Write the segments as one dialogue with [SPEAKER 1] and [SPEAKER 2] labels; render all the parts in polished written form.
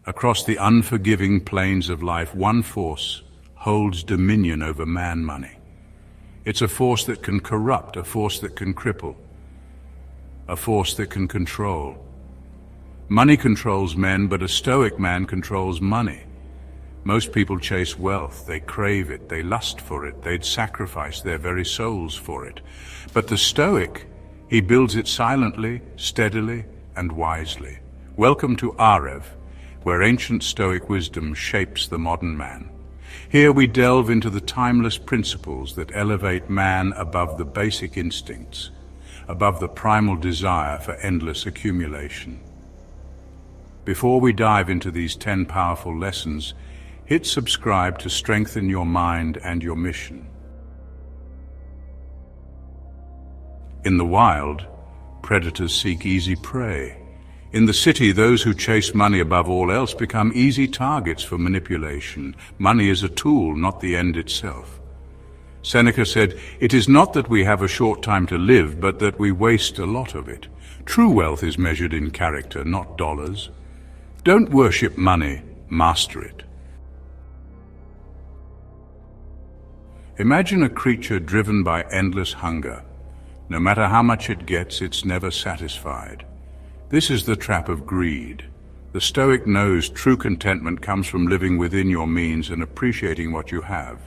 [SPEAKER 1] Across the unforgiving plains of life, one force holds dominion over man-money. It's a force that can corrupt, a force that can cripple, a force that can control. Money controls men, but a Stoic man controls money. Most people chase wealth, they crave it, they lust for it, they'd sacrifice their very souls for it. But the Stoic, he builds it silently, steadily, and wisely. Welcome to AREV, where ancient Stoic wisdom shapes the modern man. Here we delve into the timeless principles that elevate man above the basic instincts, above the primal desire for endless accumulation. Before we dive into these 10 powerful lessons, hit subscribe to strengthen your mind and your mission. In the wild, predators seek easy prey. In the city, those who chase money above all else become easy targets for manipulation. Money is a tool, not the end itself. Seneca said, "It is not that we have a short time to live, but that we waste a lot of it." True wealth is measured in character, not dollars. Don't worship money, master it. Imagine a creature driven by endless hunger. No matter how much it gets, it's never satisfied. This is the trap of greed. The Stoic knows true contentment comes from living within your means and appreciating what you have.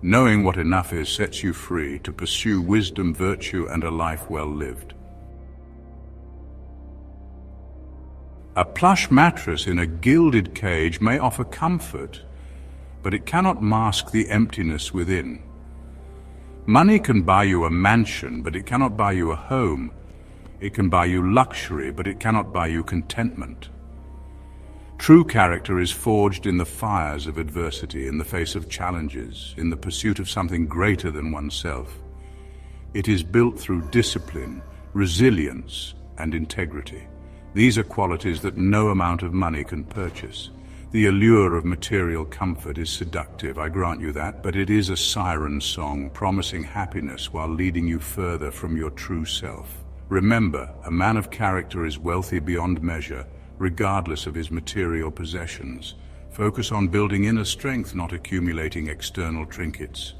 [SPEAKER 1] Knowing what enough is sets you free to pursue wisdom, virtue, and a life well lived. A plush mattress in a gilded cage may offer comfort, but it cannot mask the emptiness within. Money can buy you a mansion, but it cannot buy you a home. It can buy you luxury, but it cannot buy you contentment. True character is forged in the fires of adversity, in the face of challenges, in the pursuit of something greater than oneself. It is built through discipline, resilience, and integrity. These are qualities that no amount of money can purchase. The allure of material comfort is seductive, I grant you that, but it is a siren song promising happiness while leading you further from your true self. Remember, a man of character is wealthy beyond measure, regardless of his material possessions. Focus on building inner strength, not accumulating external trinkets.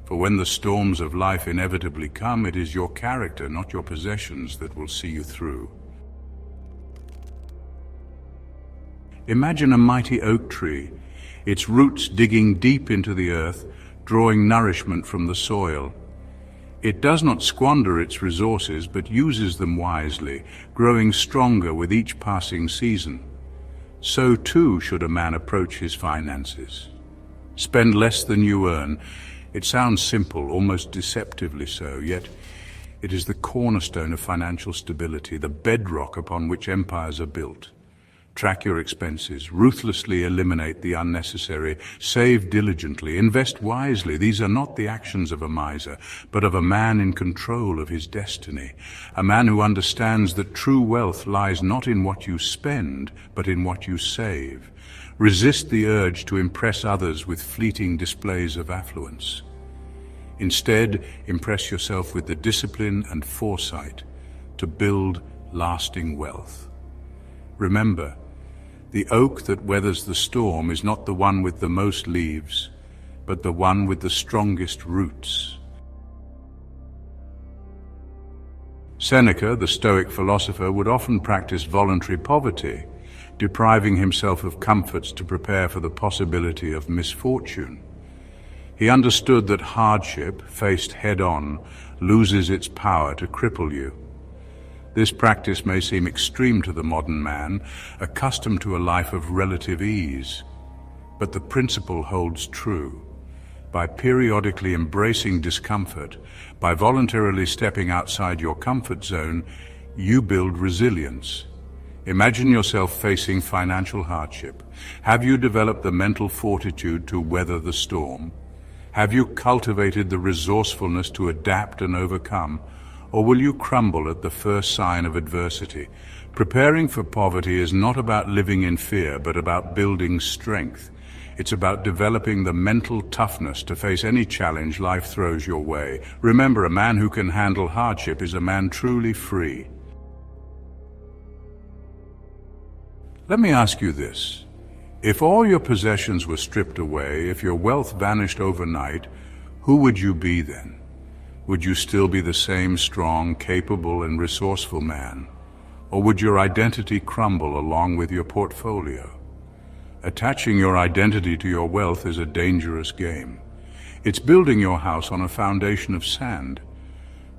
[SPEAKER 1] For when the storms of life inevitably come, it is your character, not your possessions, that will see you through. Imagine a mighty oak tree, its roots digging deep into the earth, drawing nourishment from the soil. It does not squander its resources, but uses them wisely, growing stronger with each passing season. So too should a man approach his finances. Spend less than you earn. It sounds simple, almost deceptively so, yet it is the cornerstone of financial stability, the bedrock upon which empires are built. Track your expenses, ruthlessly eliminate the unnecessary, save diligently, invest wisely. These are not the actions of a miser, but of a man in control of his destiny. A man who understands that true wealth lies not in what you spend, but in what you save. Resist the urge to impress others with fleeting displays of affluence. Instead, impress yourself with the discipline and foresight to build lasting wealth. Remember, the oak that weathers the storm is not the one with the most leaves, but the one with the strongest roots. Seneca, the Stoic philosopher, would often practice voluntary poverty, depriving himself of comforts to prepare for the possibility of misfortune. He understood that hardship, faced head-on, loses its power to cripple you. This practice may seem extreme to the modern man, accustomed to a life of relative ease, but the principle holds true. By periodically embracing discomfort, by voluntarily stepping outside your comfort zone, you build resilience. Imagine yourself facing financial hardship. Have you developed the mental fortitude to weather the storm? Have you cultivated the resourcefulness to adapt and overcome? Or will you crumble at the first sign of adversity? Preparing for poverty is not about living in fear, but about building strength. It's about developing the mental toughness to face any challenge life throws your way. Remember, a man who can handle hardship is a man truly free. Let me ask you this. If all your possessions were stripped away, if your wealth vanished overnight, who would you be then? Would you still be the same strong, capable, and resourceful man? Or would your identity crumble along with your portfolio? Attaching your identity to your wealth is a dangerous game. It's building your house on a foundation of sand.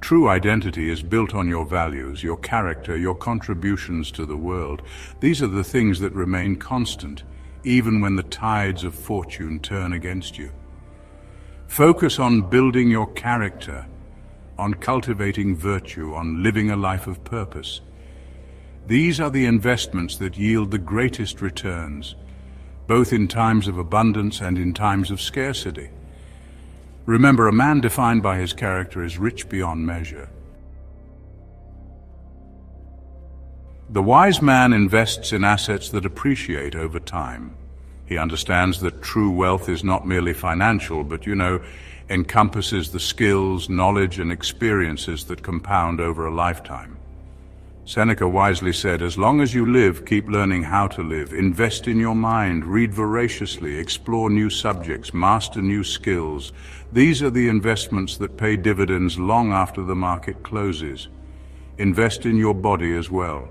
[SPEAKER 1] True identity is built on your values, your character, your contributions to the world. These are the things that remain constant, even when the tides of fortune turn against you. Focus on building your character, on cultivating virtue, on living a life of purpose. These are the investments that yield the greatest returns, both in times of abundance and in times of scarcity. Remember, a man defined by his character is rich beyond measure. The wise man invests in assets that appreciate over time. He understands that true wealth is not merely financial, but, encompasses the skills, knowledge, and experiences that compound over a lifetime. Seneca wisely said, "As long as you live, keep learning how to live. Invest in your mind, read voraciously, explore new subjects, master new skills. These are the investments that pay dividends long after the market closes. Invest in your body as well.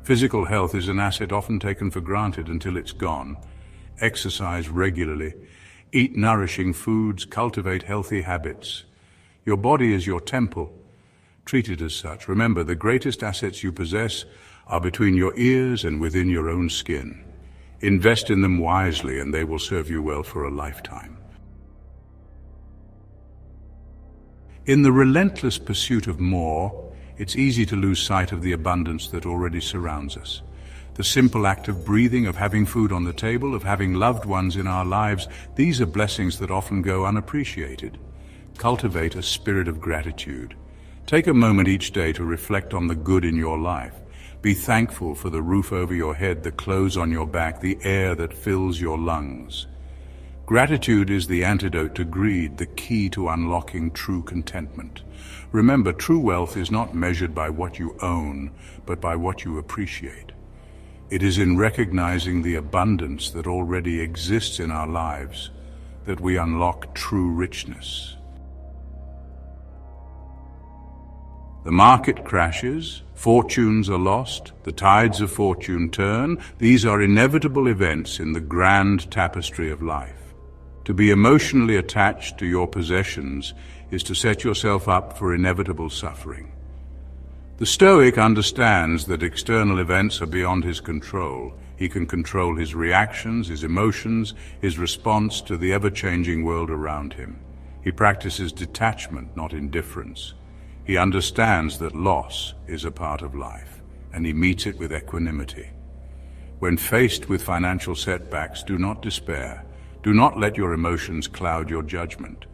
[SPEAKER 1] Physical health is an asset often taken for granted until it's gone. Exercise regularly. Eat nourishing foods, cultivate healthy habits. Your body is your temple. Treat it as such. Remember, the greatest assets you possess are between your ears and within your own skin. Invest in them wisely, and they will serve you well for a lifetime." In the relentless pursuit of more, it's easy to lose sight of the abundance that already surrounds us. The simple act of breathing, of having food on the table, of having loved ones in our lives, these are blessings that often go unappreciated. Cultivate a spirit of gratitude. Take a moment each day to reflect on the good in your life. Be thankful for the roof over your head, the clothes on your back, the air that fills your lungs. Gratitude is the antidote to greed, the key to unlocking true contentment. Remember, true wealth is not measured by what you own, but by what you appreciate. It is in recognizing the abundance that already exists in our lives that we unlock true richness. The market crashes, fortunes are lost, the tides of fortune turn. These are inevitable events in the grand tapestry of life. To be emotionally attached to your possessions is to set yourself up for inevitable suffering. The Stoic understands that external events are beyond his control. He can control his reactions, his emotions, his response to the ever-changing world around him. He practices detachment, not indifference. He understands that loss is a part of life, and he meets it with equanimity. When faced with financial setbacks, do not despair. Do not let your emotions cloud your judgment.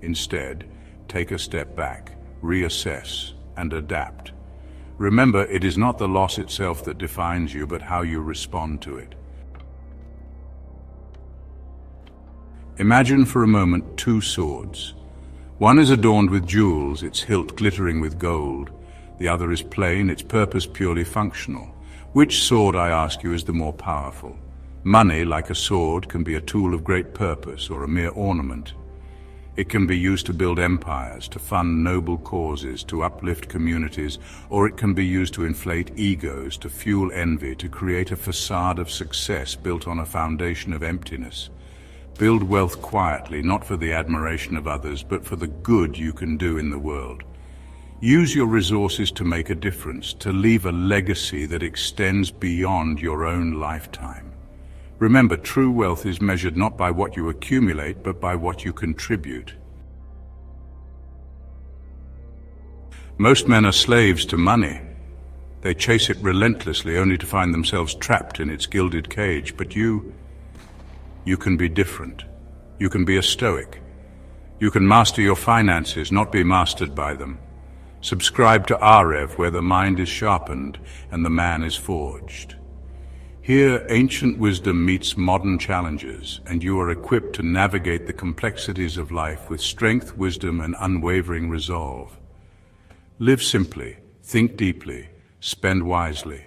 [SPEAKER 1] Instead, take a step back, reassess, and adapt. Remember, it is not the loss itself that defines you, but how you respond to it. Imagine for a moment two swords. One is adorned with jewels, its hilt glittering with gold. The other is plain, its purpose purely functional. Which sword, I ask you, is the more powerful? Money, like a sword, can be a tool of great purpose or a mere ornament. It can be used to build empires, to fund noble causes, to uplift communities, or it can be used to inflate egos, to fuel envy, to create a facade of success built on a foundation of emptiness. Build wealth quietly, not for the admiration of others, but for the good you can do in the world. Use your resources to make a difference, to leave a legacy that extends beyond your own lifetime. Remember, true wealth is measured not by what you accumulate, but by what you contribute. Most men are slaves to money. They chase it relentlessly, only to find themselves trapped in its gilded cage. But you can be different. You can be a Stoic. You can master your finances, not be mastered by them. Subscribe to AREV, where the mind is sharpened and the man is forged. Here, ancient wisdom meets modern challenges, and you are equipped to navigate the complexities of life with strength, wisdom, and unwavering resolve. Live simply, think deeply, spend wisely.